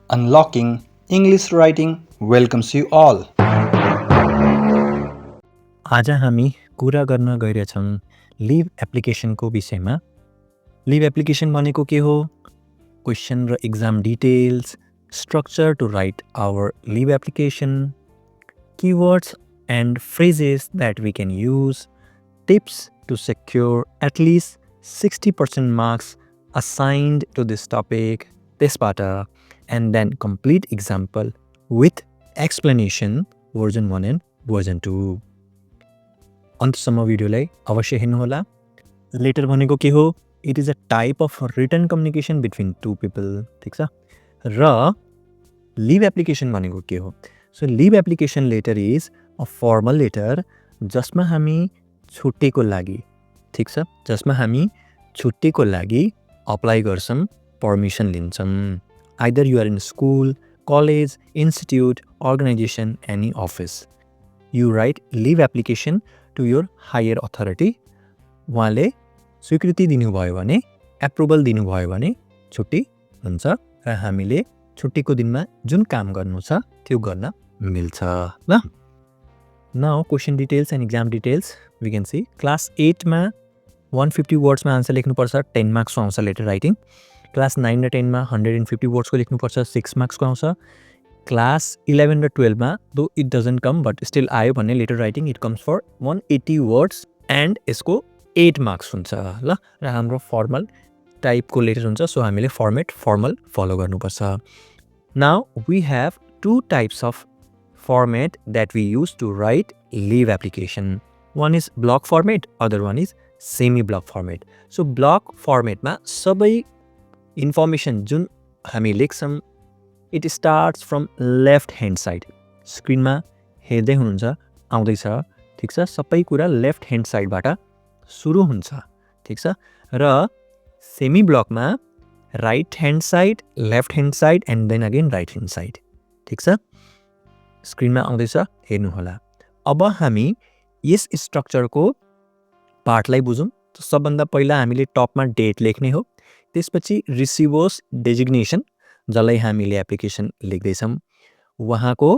Unlocking English Writing welcomes you all. आज हामी कुरा गर्न गइरहेछौँ लिभ एप्लिकेसनको विषयमा। लिभ एप्लिकेसन भनेको के हो? क्वेसन र exam details, structure to write our leave application, keywords and phrases that we can use, tips to secure at least 60% marks assigned to this topic, त्यसबाट and then complete example with explanation version 1 and version 2। अन्तसम्म भिडियोलाई अवश्य हेर्नुहोला। Letter भनेको के हो? It is a type of written communication between two people, ठिक छ। र लिभ एप्लिकेसन भनेको के हो? So leave application letter is a formal letter जसमा हामी छुट्टीको लागि, ठिक छ, जसमा हामी छुट्टीको लागि अप्लाई गर्छौँ, पर्मिसन लिन्छौँ। Either you are in school, college, institute, organisation, any office, you write leave application to your higher authority. उहाँले स्वीकृति दिनुभयो भने, एप्रुभल दिनुभयो भने छुट्टी हुन्छ र हामीले छुट्टीको दिनमा जुन काम गर्नु छ त्यो गर्न मिल्छ ल। Now question details and exam details we can see. Class 8मा 150 वर्ड्समा आन्सर लेख्नुपर्छ, 10 मार्क्सको आउँछ लेटर राइटिङ। क्लास 9 र 10मा 150 वर्ड्सको लेख्नुपर्छ, 6 मार्क्सको आउँछ। क्लास 11 र 12मा दो it doesn't come but still आयो भने letter writing it comes for 180 words and यसको 8 मार्क्स हुन्छ ल। र हाम्रो फर्मल टाइपको लेटर हुन्छ, सो हामीले फर्मल फलो गर्नुपर्छ। Now we have two types of format that we use to write leave application. One is block format, other one is semi block format. So block फर्मेटमा सबै information जुन हामी लेख्छौँ it starts from left hand side. स्क्रिनमा हेर्दै हुनुहुन्छ, आउँदैछ, ठिक छ। सबै कुरा लेफ्ट ह्यान्ड साइडबाट सुरु हुन्छ, ठिक छ। र सेमी ब्लकमा right hand side, left hand side and then again right hand side, ठिक छ। स्क्रिनमा आउँदैछ, हेर्नुहोला। अब हामी यस स्ट्रक्चरको पार्टलाई बुझौँ। सबभन्दा पहिला हामीले टपमा डेट लेख्ने हो, त्यसपछि रिसिभर्स डेजिग्नेसन जसलाई हामीले एप्लिकेसन लेख्दैछौँ, उहाँको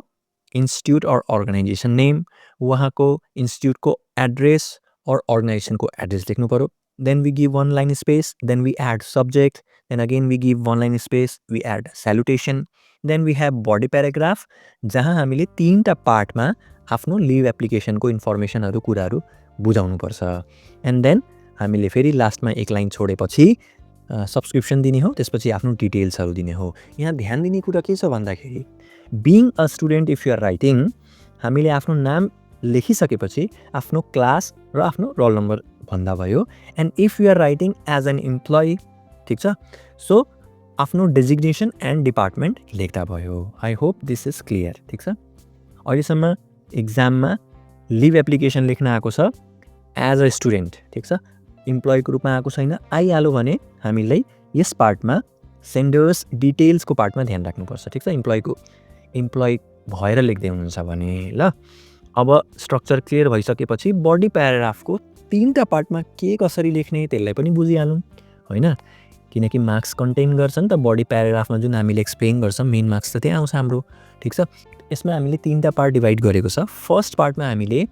इन्स्टिट्युट अर अर्गनाइजेसन नेम, उहाँको इन्स्टिट्युटको एड्रेस और अर्गनाइजेसनको एड्रेस लेख्नु पऱ्यो। Then we give 1 line space, then we add subject, then again we give 1 line space, we add salutation, then we have body paragraph जहाँ हामीले 3टा पार्टमा आफ्नो लिभ एप्लिकेसनको इन्फर्मेसनहरू, कुराहरू बुझाउनुपर्छ। एन्ड देन हामीले फेरि लास्टमा 1 लाइन छोडेपछि सब्सक्रिप्सन दिने हो, त्यसपछि आफ्नो डिटेल्सहरू दिने हो। यहाँ ध्यान दिने कुरा के छ भन्दाखेरि being a student if you are writing, हामीले आफ्नो नाम लेखिसकेपछि आफ्नो क्लास र आफ्नो रोल नम्बर भन्दा भयो। And if you are writing as an employee, ठिक छ, सो आफ्नो डेजिग्नेसन एन्ड डिपार्टमेन्ट लेख्दा भयो। I hope this is clear, ठिक छ। अहिलेसम्म एक्जाममा लिभ एप्लिकेसन लेख्न आएको छ एज अ स्टुडेन्ट, ठिक छ, इम्प्लोइको रूपमा आएको छैन। आइहाल्यो भने हामीलाई यस पार्टमा सेन्डर्स डिटेल्सको पार्टमा ध्यान राख्नुपर्छ, ठिक छ। इम्प्लोइ भएर लेख्दै हुनुहुन्छ भने ल। अब स्ट्रक्चर क्लियर भइसकेपछि बडी प्याराग्राफको 3टा पार्टमा के कसरी लेख्ने त्यसलाई पनि बुझिहालौँ, होइन? किनकि मार्क्स कन्टेन गर्छ नि त बडी प्याराग्राफमा, जुन हामीले एक्सप्लेन गर्छौँ मेन मार्क्स त त्यहाँ आउँछ हाम्रो, ठिक छ। यसमा हामीले 3टा पार्ट डिभाइड गरेको छ। फर्स्ट पार्टमा हामीले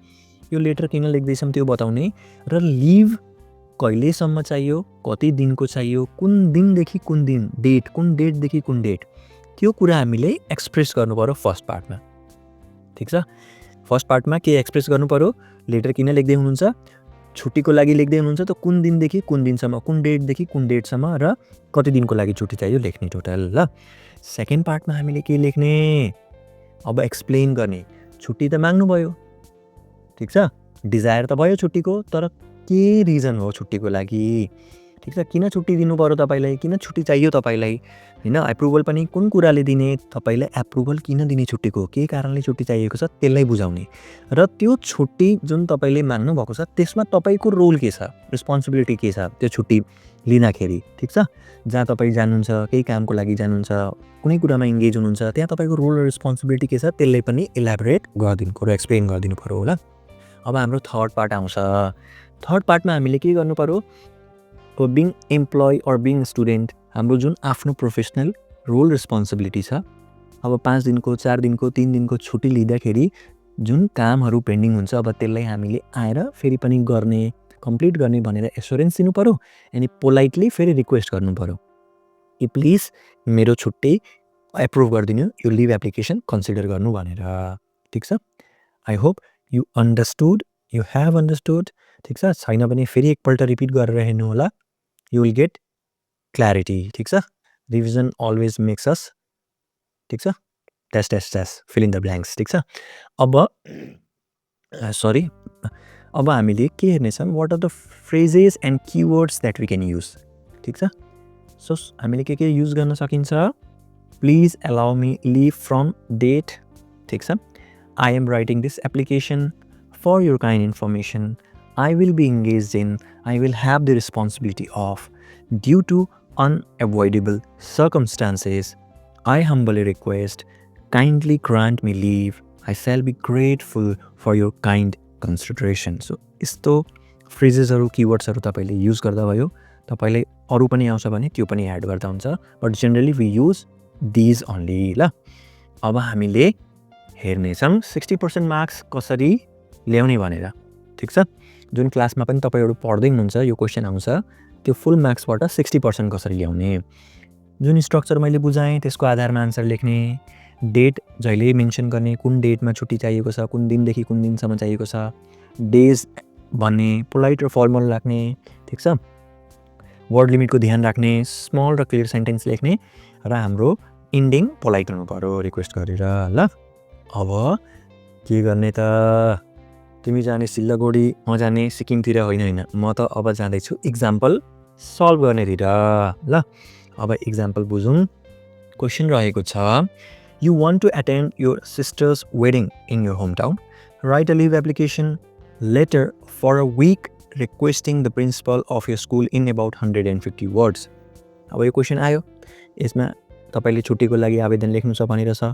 यो लेटर किन लेख्दैछौँ त्यो बताउने, र लिभ कहिलेसम्म चाहियो, कति दिनको चाहियो, कुन दिनदेखि कुन दिन, डेट, कुन डेटदेखि कुन डेट, त्यो कुरा हामीले एक्सप्रेस गर्नु पऱ्यो फर्स्ट पार्टमा, ठिक छ। फर्स्ट पार्टमा के एक्सप्रेस गर्नु पऱ्यो? लेटर किन लेख्दै हुनुहुन्छ, छुट्टीको लागि लेख्दै हुनुहुन्छ त कुन दिनदेखि कुन दिनसम्म, कुन डेटदेखि कुन डेटसम्म र कति दिनको लागि छुट्टी चाहियो लेख्ने टोटल ल। सेकेन्ड पार्टमा हामीले के लेख्ने? अब एक्सप्लेन गर्ने। छुट्टी त माग्नु भयो, ठिक छ, डिजायर त भयो छुट्टीको, तर के रिजन हो छुट्टीको लागि, ठिक छ। किन छुट्टी दिनु पऱ्यो तपाईँलाई, किन छुट्टी चाहियो तपाईँलाई, होइन? एप्रुभल पनि कुन कुराले दिने, तपाईँलाई एप्रुभल किन दिने छुट्टीको, के कारणले छुट्टी चाहिएको छ त्यसलाई बुझाउने। र त्यो छुट्टी जुन तपाईँले माग्नु भएको छ त्यसमा तपाईँको रोल के छ, रेस्पोन्सिबिलिटी के छ त्यो छुट्टी लिँदाखेरि, ठिक छ। जहाँ तपाईँ जानुहुन्छ, केही कामको लागि जानुहुन्छ, कुनै कुरामा इन्गेज हुनुहुन्छ, त्यहाँ तपाईँको रोल र रेस्पोन्सिबिलिटी के छ त्यसलाई पनि इलाबोरेट गरिदिनु पऱ्यो, एक्सप्लेन गरिदिनु पऱ्यो होला। अब हाम्रो थर्ड पार्ट आउँछ। थर्ड पार्टमा हामीले के गर्नु पऱ्यो? Being employee or being student, हाम्रो जुन आफ्नो प्रोफेसनल रोल रेस्पोन्सिबिलिटी छ। अब 5 दिनको 4 दिनको 3 दिनको छुट्टी लिँदाखेरि जुन कामहरू पेन्डिङ हुन्छ अब त्यसलाई हामीले आएर फेरि पनि गर्ने कम्प्लिट गर्ने भनेर एस्योरेन्स दिनु पऱ्यो अनि पोलाइटली फेरि रिक्वेस्ट गर्नु पऱ्यो कि प्लिज मेरो छुट्टी एप्रुभ गरिदिनु, यो लिभ एप्लिकेसन कन्सिडर गर्नु भनेर। ठिक छ, I hope you understood, you have understood. ठिक छ, छैन भने फेरि एकपल्ट रिपिट गरेर हेर्नु होला, यु विल गेट क्ल्यारिटी। ठिक छ, रिभिजन अलवेज मेक्स अस, ठिक छ, test test test fill in the blanks. ठिक छ, अब सरी अब हामीले के हेर्नेछौँ, what are the phrases and keywords that we can use. ठिक छ, सो हामीले के युज गर्न सकिन्छ, please allow me leave from date. ठिक छ, I am writing this application for your kind information, I will be engage in, I will have the responsibility of, due to unavoidable circumstances, I humbly request, kindly grant me leave, I shall be grateful for your kind consideration. So, यस्तो फ्रेजेसहरू किवर्ड्सहरू तपाईँले use गर्दा भयो, तपाईँले अरू पनि आउँछ भने त्यो पनि एड गर्दा हुन्छ, but generally we use these only. ल, अब हामीले हेर्नेछौँ 60% मार्क्स कसरी ल्याउने भनेर। ठिक छ, जुन क्लासमा पनि तपाईँहरू पढ्दै हुनुहुन्छ यो क्वेसन आउँछ, त्यो फुल मार्क्सबाट 60% कसरी ल्याउने, जुन स्ट्रक्चर मैले बुझाएँ त्यसको आधारमा आन्सर लेख्ने, डेट जहिले मेन्सन गर्ने, कुन डेटमा छुट्टी चाहिएको छ, कुन दिनदेखि कुन दिनसम्म चाहिएको छ, डेज भन्ने, पोलाइट र फर्मल राख्ने। ठिक छ, वर्ड लिमिटको ध्यान राख्ने, स्मल र क्लियर सेन्टेन्स लेख्ने र हाम्रो इन्डिङ पोलाइट हुनु पऱ्यो रिक्वेस्ट गरेर। ल, अब के गर्ने त, तिमी जाने सिल्लागोडी, म जाने सिक्किमतिर होइन, म त अब जाँदैछु इक्जाम्पल सल्भ गर्नेतिर। ल, अब इक्जाम्पल बुझौँ। क्वेसन रहेको छ, you want to attend your sister's wedding in your home town, write a leave application letter for a week requesting the principal of your school in about 150 words. अब यो question आयो, यसमा तपाईँले छुट्टीको लागि आवेदन लेख्नु छ भनेर छ,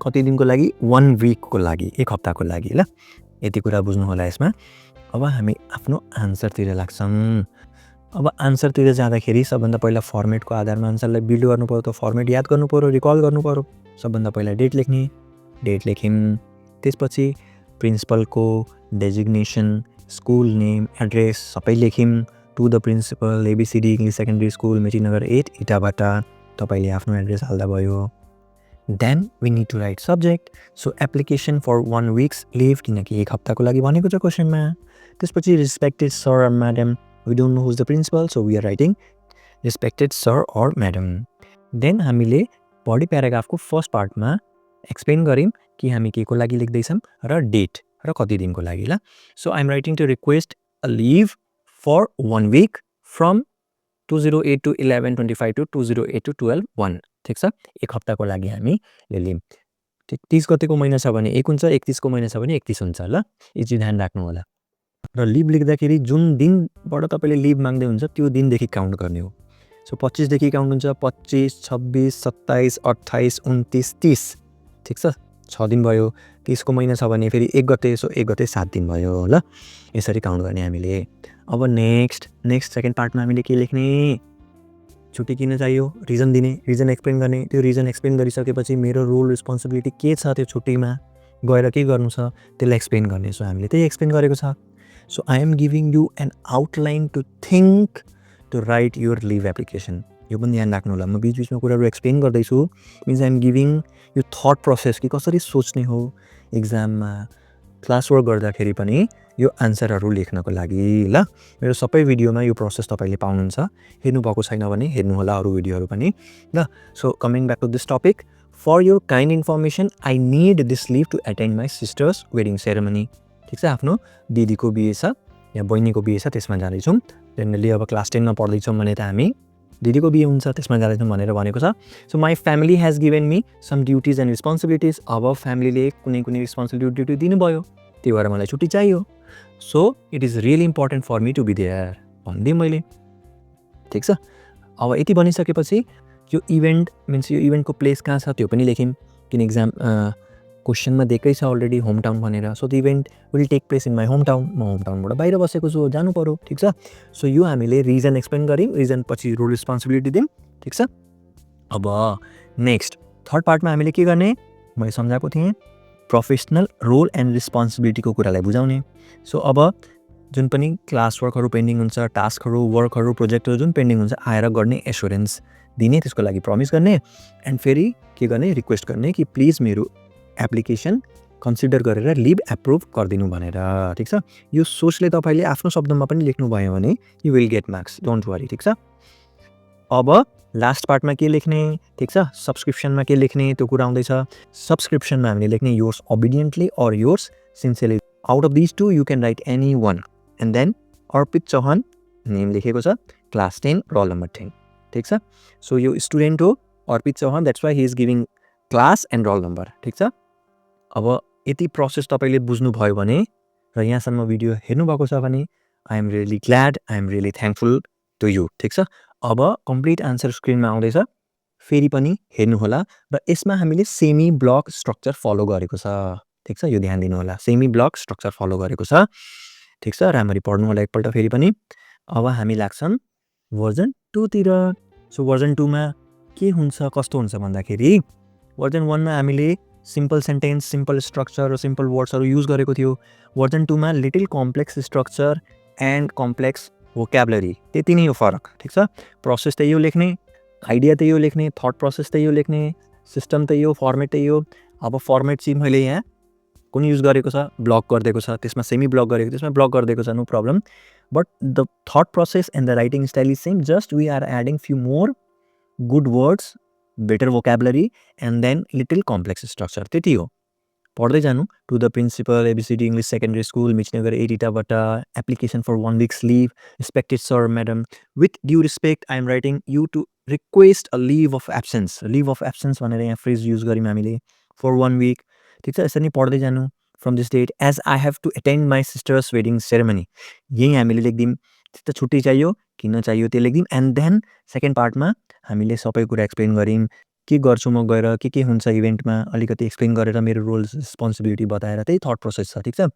कति दिनको लागि, 1 विकको लागि, 1 हप्ताको लागि। ल, यति कुरा बुझ्नु होला यसमा। अब हामी आफ्नो आन्सरतिर लाग्छौँ। अब आन्सरतिर जाँदाखेरि सबभन्दा पहिला फर्मेटको आधारमा आन्सरलाई बिल्ड गर्नु पऱ्यो, त फर्मेट याद गर्नु पऱ्यो, रिकल गर्नु पऱ्यो। सबभन्दा पहिला डेट लेख्ने, डेट लेख्यौँ, त्यसपछि प्रिन्सिपलको डेजिग्नेसन, स्कुल नेम, एड्रेस सबै लेख्यौँ, to the principal ABCD English secondary school Mechinagar 8 इटाबाट तपाईँले आफ्नो एड्रेस हाल्दा भयो। Then we need to write subject, so application for 1 weeks leave, किनकि 1 हप्ताको लागि भनेको छ क्वेसनमा। त्यसपछि respected sir or madam, we don't know who's the principal, so we are writing respected sir or madam. देन हामीले बडी प्याराग्राफको फर्स्ट पार्टमा एक्सप्लेन गऱ्यौँ कि हामी के को लागि लेख्दैछौँ र डेट र कति दिनको लागि। ल, so I am writing to request a leave for 1 week from 2082-11-25 to 2082-12-1। ठिक छ, 1 हप्ताको लागि हामी लियौँ। ठिक, 30 गतेको महिना छ भने 1 हुन्छ, 31 को महिना छ भने 31 हुन्छ। ल, यो चाहिँ ध्यान राख्नु होला। र लिभ लेख्दाखेरि जुन दिनबाट तपाईँले लिभ माग्दै हुन्छ त्यो दिनदेखि काउन्ट गर्ने हो। सो 25 देखि काउन्ट हुन्छ, 25, 26, 27, 28, 29, 30। ठिक छ, 6 दिन भयो। 30 को महिना छ भने फेरि 1 गते, सो 1 गते 7 दिन भयो। ल, यसरी काउन्ट गर्ने हामीले। अब नेक्स्ट सेकेन्ड पार्टमा हामीले के लेख्ने, छुट्टी किन चाहियो, रिजन दिने, रिजन एक्सप्लेन गर्ने। त्यो रिजन एक्सप्लेन गरिसकेपछि मेरो रोल रेस्पोन्सिबिलिटी के छ त्यो छुट्टीमा गएर के गर्नु छ त्यसलाई एक्सप्लेन गर्ने। सो हामीले त्यही एक्सप्लेन गरेको छ। So I am giving you an outline to think to write your leave application. यो पनि ध्यान राख्नु होला, म बिचबिचमा कुराहरू एक्सप्लेन गर्दैछु, मिन्स आई एम गिभिङ यो थट प्रोसेस कि कसरी सोच्ने हो एक्जाममा, क्लास वर्क गर्दाखेरि पनि यो आन्सरहरू लेख्नको लागि। ल, मेरो सबै भिडियोमा यो प्रोसेस तपाईँले पाउनुहुन्छ, हेर्नु भएको छैन भने हेर्नु होला अरू भिडियोहरू पनि। ल, so coming back to this topic, for your kind information I need this leave to attend my sister's wedding ceremony. ठिक छ, आफ्नो दिदीको बिहे छ या बहिनीको बिहे छ, त्यसमा जाँदैछौँ। जेनरली अब क्लास 10मा पढ्दैछौँ भने त हामी दिदीको बिहे हुन्छ त्यसमा जाँदैछौँ भनेर भनेको छ। So my family has given me some duties and responsibilities. अब फ्यामिलीले कुनै रिस्पोन्सिबिलिटी ड्युटी दिनुभयो, त्यही भएर मलाई छुट्टी चाहियो। So it is really important for me to be there भनिदिएँ मैले। ठिक छ, अब यति भनिसकेपछि यो इभेन्ट मिन्स यो इभेन्टको प्लेस कहाँ छ त्यो पनि लेख्यौँ, किन एक्जाम क्वेसनमा दिएकै छ अलरेडी होम टाउन भनेर। So the event will take place in my home town, म होम टाउनबाट बाहिर बसेको छु, जानु पऱ्यो। ठिक छ, सो यो हामीले रिजन एक्सप्लेन गऱ्यौँ, रिजन पछि रोल रेस्पोन्सिबिलिटी दियौँ। ठिक छ, अब नेक्स्ट थर्ड पार्टमा हामीले के गर्ने मैले सम्झाएको थिएँ प्रोफेसनल रोल एन्ड रिस्पोन्सिबिलिटीको कुरालाई बुझाउने सो अब जुन पनि क्लास वर्कहरू पेन्डिङ हुन्छ टास्कहरू वर्कहरू प्रोजेक्टहरू जुन पेन्डिङ हुन्छ आएर गर्ने एस्योरेन्स दिने त्यसको लागि प्रमिस गर्ने एन्ड फेरि के गर्ने रिक्वेस्ट गर्ने कि प्लिज मेरो एप्लिकेसन कन्सिडर गरेर लिभ एप्रुभ गरिदिनु भनेर ठिक छ यो सोचले तपाईँले आफ्नो शब्दमा पनि लेख्नुभयो भने you will get marks don't worry ठिक छ अब लास्ट पार्टमा के लेख्ने ठिक छ सब्सक्रिप्सनमा के लेख्ने त्यो कुरा आउँदैछ सब्सक्रिप्सनमा हामीले लेख्ने yours obediently or yours sincerely out of this two you can write any one and then Arpit Chauhan name लेखेको छ क्लास 10 रोल नम्बर 10 ठिक छ सो यो स्टुडेन्ट हो Arpit Chauhan that's why he is giving class and roll number ठिक छ अब यति प्रोसेस तपाईँले बुझ्नुभयो भने र यहाँसम्म भिडियो हेर्नुभएको छ भने I am really glad I am really thankful to you ठिक छ अब कम्प्लिट आन्सर स्क्रिनमा आउँदैछ फेरि पनि हेर्नुहोला र यसमा हामीले सेमी ब्लक स्ट्रक्चर फलो गरेको छ ठिक छ यो ध्यान दिनुहोला सेमी ब्लक स्ट्रक्चर फलो गरेको छ ठिक छ राम्ररी पढ्नु होला एकपल्ट फेरि पनि अब हामी लाग्छन् भर्जन 2 तिर सो भर्जन 2 मा के हुन्छ कस्तो हुन्छ भन्दाखेरि भर्जन 1 मा हामीले सिम्पल सेन्टेन्स सिम्पल स्ट्रक्चर र सिम्पल वर्ड्सहरू युज गरेको थियो भर्जन 2 मा little complex structure and complex vocabulary त्यति नै हो फरक ठिक छ प्रोसेस त्यही हो लेख्ने आइडिया त्यही हो लेख्ने थट प्रोसेस त्यही हो लेख्ने सिस्टम त्यही हो फर्मेट त्यही हो अब फर्मेट चाहिँ मैले यहाँ कुन युज गरेको छ ब्लक गरिदिएको छ त्यसमा सेमी ब्लक गरेको त्यसमा ब्लक गरिदिएको छ no problem but the thought process and the writing style is same just we are adding few more good words better vocabulary and then little complex structure त्यति हो पढ्दै जानु to the principal ABCD English secondary school Mechinagar 80 application for 1 week's leave respected sir madam with due respect I am writing you to request a leave of absence भनेर यहाँ phrase use गऱ्यौँ हामीले for 1 week ठिक छ यसरी नै पढ्दै जानु from this date as I have to attend my sister's wedding ceremony यही हामीले लेखिदिउँ त छुट्टी चाहियो किन चाहियो त्यो लेखिदिउँ एन्ड देन सेकेन्ड पार्टमा हामीले सबै कुरा एक्सप्लेन गऱ्यौँ के गर्छु म गएर के हुन्छ इभेन्टमा अलिकति एक्सप्लेन गरेर मेरो रोल्स रेस्पोन्सिबिलिटी बताएर त्यही थट प्रोसेस छ ठिक छ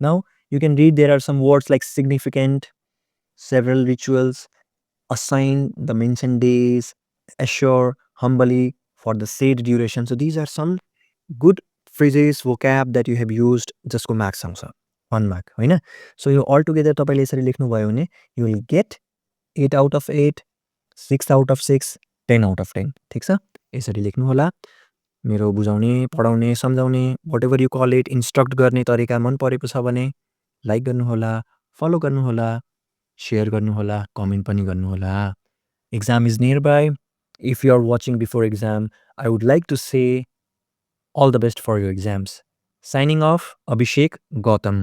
now you can read there are some words like significant several rituals assign the mentioned days, assure humbly for the said duration. So these are some good phrases, vocab that you have used just को marks आउँछ 1 mark होइन so यो all together तपाईँले यसरी लेख्नुभयो भने you will get 8 out of 8, 6 out of 6, 10 out of 10 ठिक छ यसरी लेख्नु होला मेरो बुझाउने पढाउने सम्झाउने whatever you call it instruct गर्ने तरिका मन परेको छ भने लाइक गर्नुहोला फलो गर्नुहोला शेयर गर्नुहोला कमेन्ट पनि गर्नुहोला exam is nearby if you are watching before exam I would like to say all the best for your exams signing off Abhishek Gautam